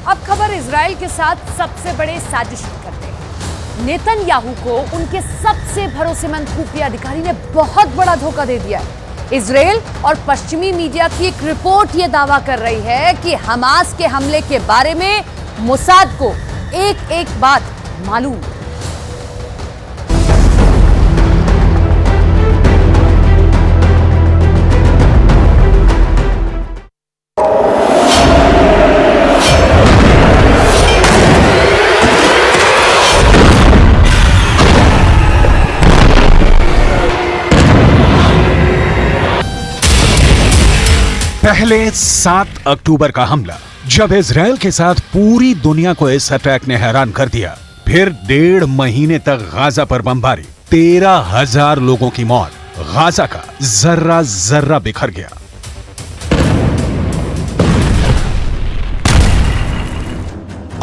अब खबर इजराइल के साथ सबसे बड़े साजिश की करते हैं। नेतन्याहू को उनके सबसे भरोसेमंद खुफिया अधिकारी ने बहुत बड़ा धोखा दे दिया है। इजराइल और पश्चिमी मीडिया की एक रिपोर्ट यह दावा कर रही है कि हमास के हमले के बारे में मोसाद को एक एक बात मालूम। पहले 7 अक्टूबर का हमला, जब इजराइल के साथ पूरी दुनिया को इस अटैक ने हैरान कर दिया। फिर 1.5 महीने तक गाजा पर बमबारी, 13,000 लोगों की मौत, गाजा का जर्रा जर्रा बिखर गया।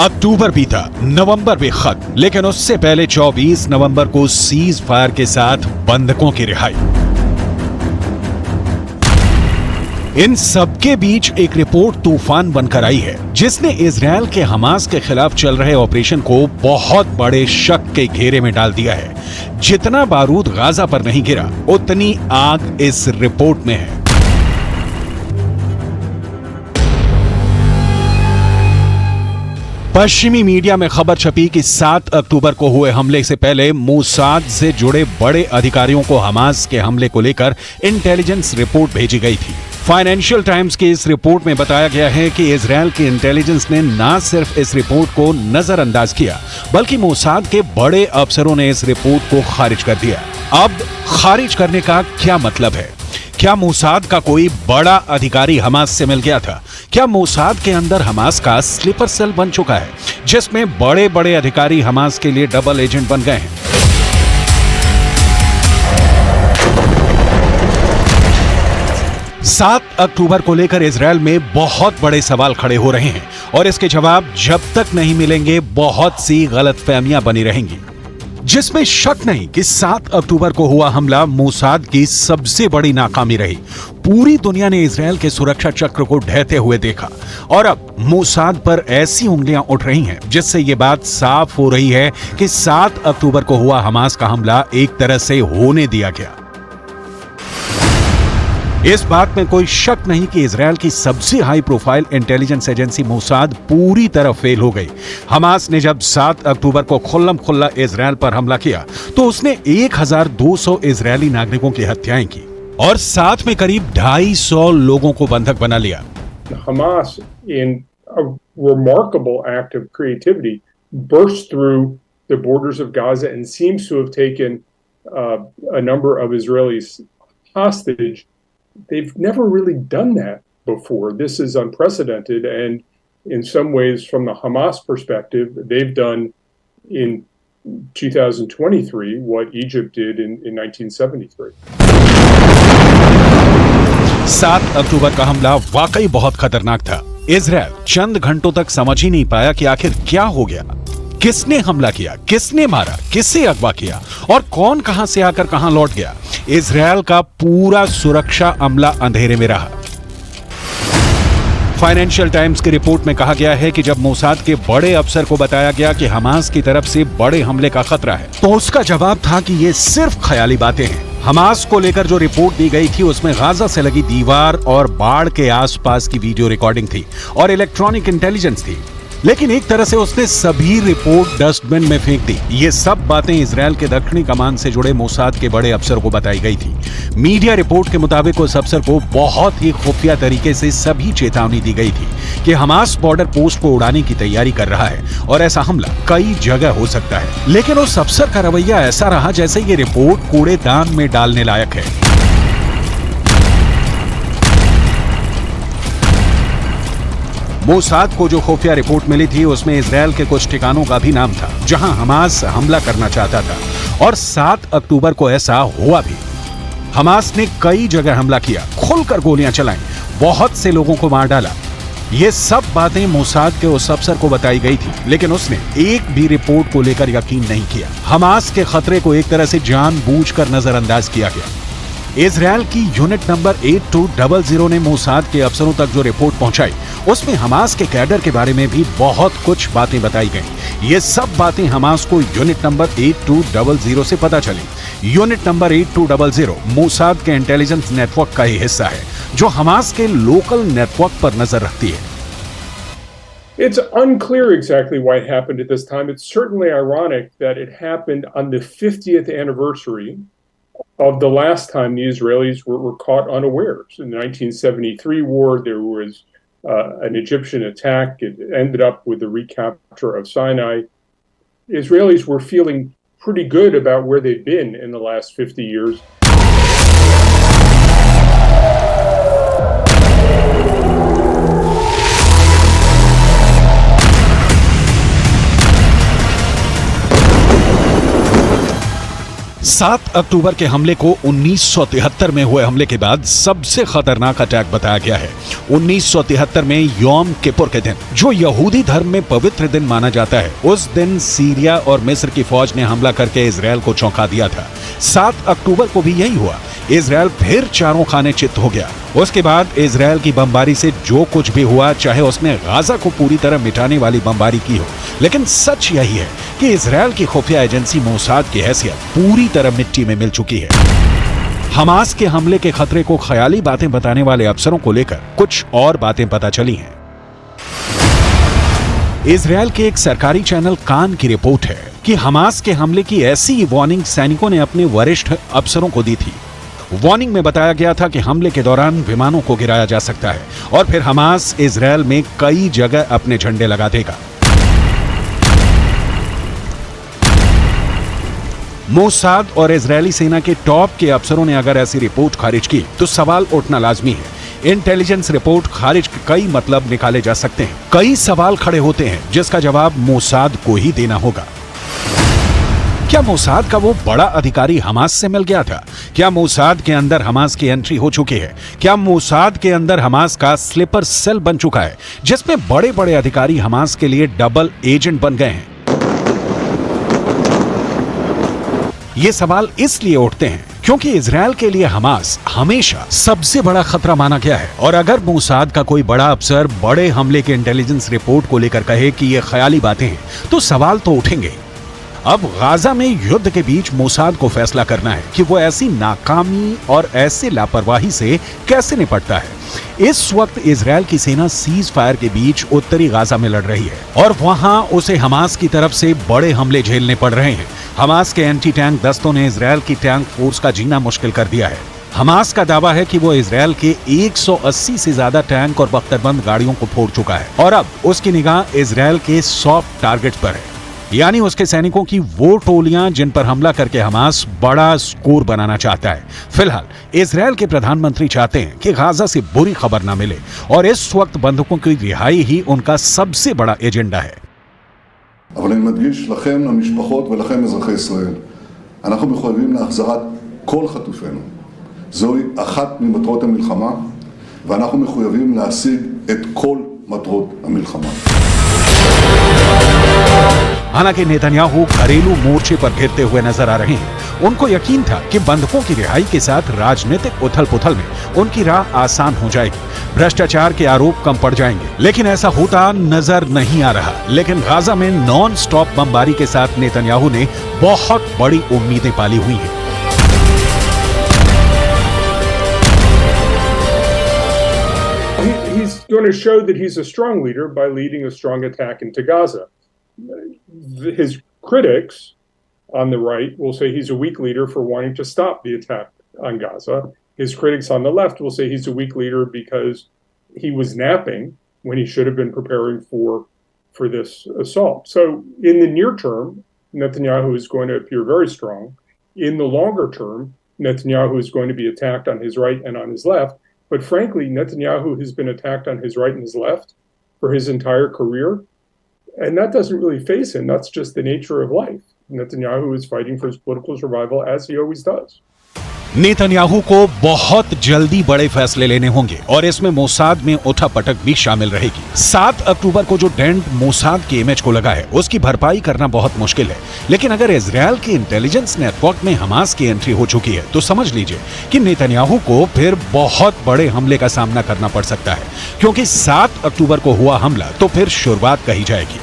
अक्टूबर बीता, नवंबर भी खत्म, लेकिन उससे पहले 24 नवंबर को सीज फायर के साथ बंधकों की रिहाई। इन सबके बीच एक रिपोर्ट तूफान बनकर आई है, जिसने इजराइल के हमास के खिलाफ चल रहे ऑपरेशन को बहुत बड़े शक के घेरे में डाल दिया है। जितना बारूद गाजा पर नहीं गिरा, उतनी आग इस रिपोर्ट में है। पश्चिमी मीडिया में खबर छपी कि 7 अक्टूबर को हुए हमले से पहले मोसाद से जुड़े बड़े अधिकारियों को हमास के हमले को लेकर इंटेलिजेंस रिपोर्ट भेजी गई थी। फाइनेंशियल टाइम्स की इस रिपोर्ट में बताया गया है कि इजराइल की इंटेलिजेंस ने न सिर्फ इस रिपोर्ट को नजरअंदाज किया, बल्कि मोसाद के बड़े अफसरों ने इस रिपोर्ट को खारिज कर दिया। अब खारिज करने का क्या मतलब है? क्या मोसाद का कोई बड़ा अधिकारी हमास से मिल गया था? क्या मोसाद के अंदर हमास का स्लीपर सेल बन चुका है, जिसमें बड़े बड़े अधिकारी हमास के लिए डबल एजेंट बन गए हैं? 7 अक्टूबर को लेकर इजराइल में बहुत बड़े सवाल खड़े हो रहे हैं और इसके जवाब जब तक नहीं मिलेंगे, बहुत सी गलतफहमियां बनी रहेंगी। जिसमें शक नहीं कि 7 अक्टूबर को हुआ हमला मोसाद की सबसे बड़ी नाकामी रही। पूरी दुनिया ने इजराइल के सुरक्षा चक्र को ढहते हुए देखा और अब मोसाद पर ऐसी उंगलियां उठ रही हैं, जिससे यह बात साफ हो रही है कि 7 अक्टूबर को हुआ हमास का हमला एक तरह से होने दिया गया। इस बात में कोई शक नहीं कि इजराइल की सबसे high profile intelligence agency Mossad पूरी तरह फेल हो गई। हमास ने जब 7 अक्टूबर को खुल्लम खुल्ला इजराइल पर हमला किया, तो उसने 1200 इजरायली नागरिकों की हत्याएं की और साथ में करीब 250 लोगों को बंधक बना लिया। Hamas, in a remarkable act of creativity, burst through the borders of Gaza and seems to have taken a number of Israelis hostage. They've never really done that before. This is unprecedented, and in some ways, from the Hamas perspective, they've done in 2023 what Egypt did in 1973. 7 अक्टूबर का हमला वाकई बहुत खतरनाक था। Israel चंद घंटों तक समझ ही नहीं पाया कि आखिर क्या हो गया, किसने हमला किया, किसने मारा, किससे अगवा किया और कौन कहां से आकर कहां लौट गया। इजराइल का पूरा सुरक्षा अमला अंधेरे में रहा। फाइनेंशियल टाइम्स की रिपोर्ट में कहा गया है कि जब मोसाद के बड़े अफसर को बताया गया कि हमास की तरफ से बड़े हमले का खतरा है, तो उसका जवाब था कि ये सिर्फ ख्याली बातें हैं। हमास को लेकर जो रिपोर्ट दी गई थी, उसमें गाजा से लगी दीवार और बाढ़ के आसपास की वीडियो रिकॉर्डिंग थी और इलेक्ट्रॉनिक इंटेलिजेंस थी। लेकिन एक तरह से उसने सभी रिपोर्ट डस्टबिन में फेंक दी। ये सब बातें इजराइल के दक्षिणी कमान से जुड़े मोसाद के बड़े अफसर को बताई गई थी। मीडिया रिपोर्ट के मुताबिक उस अफसर को बहुत ही खुफिया तरीके से सभी चेतावनी दी गई थी कि हमास बॉर्डर पोस्ट को उड़ाने की तैयारी कर रहा है और ऐसा हमला कई जगह हो सकता है। लेकिन उस अफसर का रवैया ऐसा रहा जैसे ये रिपोर्ट कूड़ेदान में डालने लायक है। मोसाद को जो खुफिया रिपोर्ट मिली थी, उसमें इजराइल के कुछ ठिकानों का भी नाम था जहां हमास हमला करना चाहता था और 7 अक्टूबर को ऐसा हुआ भी। हमास ने कई जगह हमला किया, खुलकर गोलियां चलाई, बहुत से लोगों को मार डाला। ये सब बातें मोसाद के उस अफसर को बताई गई थी, लेकिन उसने एक भी रिपोर्ट को लेकर यकीन नहीं किया। हमास के खतरे को एक तरह से जानबूझकर नजरअंदाज किया गया। इजरायल की यूनिट नंबर 8200 ने मोसाद के अफसरों तक जो रिपोर्ट पहुंचाई, उसमें हमास के कैडर के बारे में भी बहुत कुछ बातें बताई गईं। ये सब बातें हमास को यूनिट नंबर 8200 से पता चली। यूनिट नंबर 8200 मोसाद के इंटेलिजेंस नेटवर्क का ही हिस्सा है, जो हमास के लोकल नेटवर्क पर नजर रखती है। It's unclear exactly why it happened at this time. It's certainly ironic that it happened on the 50th anniversary of the last time the Israelis were caught unawares. In the 1973 war, there was an Egyptian attack. It ended up with the recapture of Sinai. Israelis were feeling pretty good about where they've been in the last 50 years. 7 अक्टूबर के हमले को 1973 में हुए हमले के बाद सबसे खतरनाक अटैक बताया गया है। 1973 में यौम किपुर के दिन, जो यहूदी धर्म में पवित्र दिन माना जाता है, उस दिन सीरिया और मिस्र की फौज ने हमला करके इजरायल को चौंका दिया था। 7 अक्टूबर को भी यही हुआ। इजरायल फिर चारों खाने चित्त हो गया। उसके बाद इजरायल की बमबारी से जो कुछ भी हुआ, चाहे उसने गाजा को पूरी तरह मिटाने वाली बमबारी की हो, लेकिन सच यही है कि इजरायल की खुफिया एजेंसी मोसाद की हैसियत पूरी तरह मिट्टी में मिल चुकी है। हमास के हमले के खतरे को ख्याली बातें बताने वाले अफसरों को लेकर कुछ और बातें पता चली हैं। इजरायल के एक सरकारी चैनल कान की रिपोर्ट है कि हमास के हमले की ऐसी वार्निंग सैनिकों ने अपने वरिष्ठ अफसरों को दी थी। वार्निंग में बताया गया था कि हमले के दौरान विमानों को गिराया जा सकता है और फिर हमास इजरायल में कई जगह अपने झंडे लगा देगा। मोसाद और इजरायली सेना के टॉप के अफसरों ने अगर ऐसी रिपोर्ट खारिज की तो सवाल उठना लाजमी है। इंटेलिजेंस रिपोर्ट खारिज के कई मतलब निकाले जा सकते हैं। कई सवाल खड़े होते हैं जिसका जवाब मोसाद को ही देना होगा। क्या मोसाद का वो बड़ा अधिकारी हमास से मिल गया था? क्या मोसाद के अंदर हमास की एंट्री हो चुकी है? क्या मोसाद के अंदर हमास का स्लीपर सेल बन चुका है, जिसमें बड़े बड़े अधिकारी हमास के लिए डबल एजेंट बन गए हैं? ये सवाल इसलिए उठते हैं क्योंकि इजरायल के लिए हमास हमेशा सबसे बड़ा खतरा माना गया है। और अगर मोसाद का कोई बड़ा अफसर बड़े हमले के इंटेलिजेंस रिपोर्ट को लेकर कहे कि ये ख्याली बातें हैं, तो सवाल तो उठेंगे। अब गाजा में युद्ध के बीच मोसाद को फैसला करना है कि वो ऐसी नाकामी और ऐसे लापरवाही से कैसे निपटता है। इस वक्त इजरायल की सेना सीज फायर के बीच उत्तरी गाजा में लड़ रही है और वहां उसे हमास की तरफ से बड़े हमले झेलने पड़ रहे हैं। हमास के एंटी टैंक दस्तों ने इजरायल की टैंक फोर्स का जीना मुश्किल कर दिया है। हमास का दावा है कि वो इजरायल के 180 से ज्यादा टैंक और बख्तरबंद गाड़ियों को फोड़ चुका है और अब उसकी निगाह इजरायल के सॉफ्ट टारगेट्स पर है, यानी उसके सैनिकों की वो टोलियां जिन पर हमला करके हमास बड़ा स्कोर बनाना चाहता है। फिलहाल इजरायल के प्रधानमंत्री चाहते हैं कि गाजा से बुरी खबर ना मिले और इस वक्त बंधकों की रिहाई ही उनका सबसे बड़ा एजेंडा है। אבל אני מדגיש לכם, למשפחות ולכם אזרחי ישראל, אנחנו מחויבים להחזרת כל חטופינו. זוהי אחת ממטרות המלחמה, ואנחנו מחויבים להשיג את כל מטרות המלחמה. हालांकि नेतन्याहू घरेलू मोर्चे पर घिरते हुए नजर आ रहे हैं। उनको यकीन था कि बंधकों की रिहाई के साथ राजनीतिक उथल-पुथल में उनकी राह आसान हो जाएगी, भ्रष्टाचार के आरोप कम पड़ जाएंगे, लेकिन ऐसा होता नजर नहीं आ रहा। लेकिन गाजा में नॉन स्टॉप बमबारी के साथ नेतन्याहू ने बहुत बड़ी उम्मीदें पाली हुई हैं। He's going to show that he's a strong leader by leading a strong attack into Gaza. His critics on the right will say he's a weak leader for wanting to stop the attack on Gaza. His critics on the left will say he's a weak leader because he was napping when he should have been preparing for this assault. So in the near term, Netanyahu is going to appear very strong. In the longer term, Netanyahu is going to be attacked on his right and on his left. But frankly, Netanyahu has been attacked on his right and his left for his entire career. And that doesn't really faze him. That's just the nature of life. Netanyahu is fighting for his political survival, as he always does. Netanyahu को बहुत जल्दी बड़े फैसले लेने होंगे और इसमें Mossad में उठापटक भी शामिल रहेगी। 7 अक्टूबर को जो डेंट मोसाद की इमेज को लगा है उसकी भरपाई करना बहुत मुश्किल है, लेकिन अगर इजरायल के इंटेलिजेंस नेटवर्क में हमास की एंट्री हो चुकी है तो समझ लीजिए कि नेतन्याहू को फिर बहुत बड़े हमले का सामना करना पड़ सकता है, क्योंकि 7 अक्टूबर को हुआ हमला तो फिर शुरुआत कही जाएगी।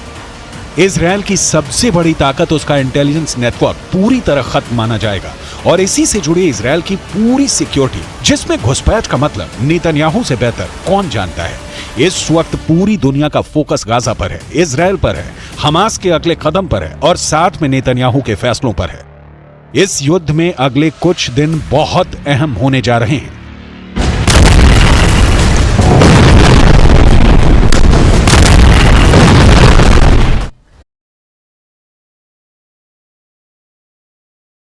इजरायल की सबसे बड़ी ताकत उसका इंटेलिजेंस नेटवर्क पूरी तरह खत्म माना जाएगा और इसी से जुड़ी इजरायल की पूरी सिक्योरिटी, जिसमें घुसपैठ का मतलब नेतन्याहू से बेहतर कौन जानता है। इस वक्त पूरी दुनिया का फोकस गाजा पर है, इजरायल पर है, हमास के अगले कदम पर है और साथ में नेतन्याहू के फैसलों पर है। इस युद्ध में अगले कुछ दिन बहुत अहम होने जा रहे हैं।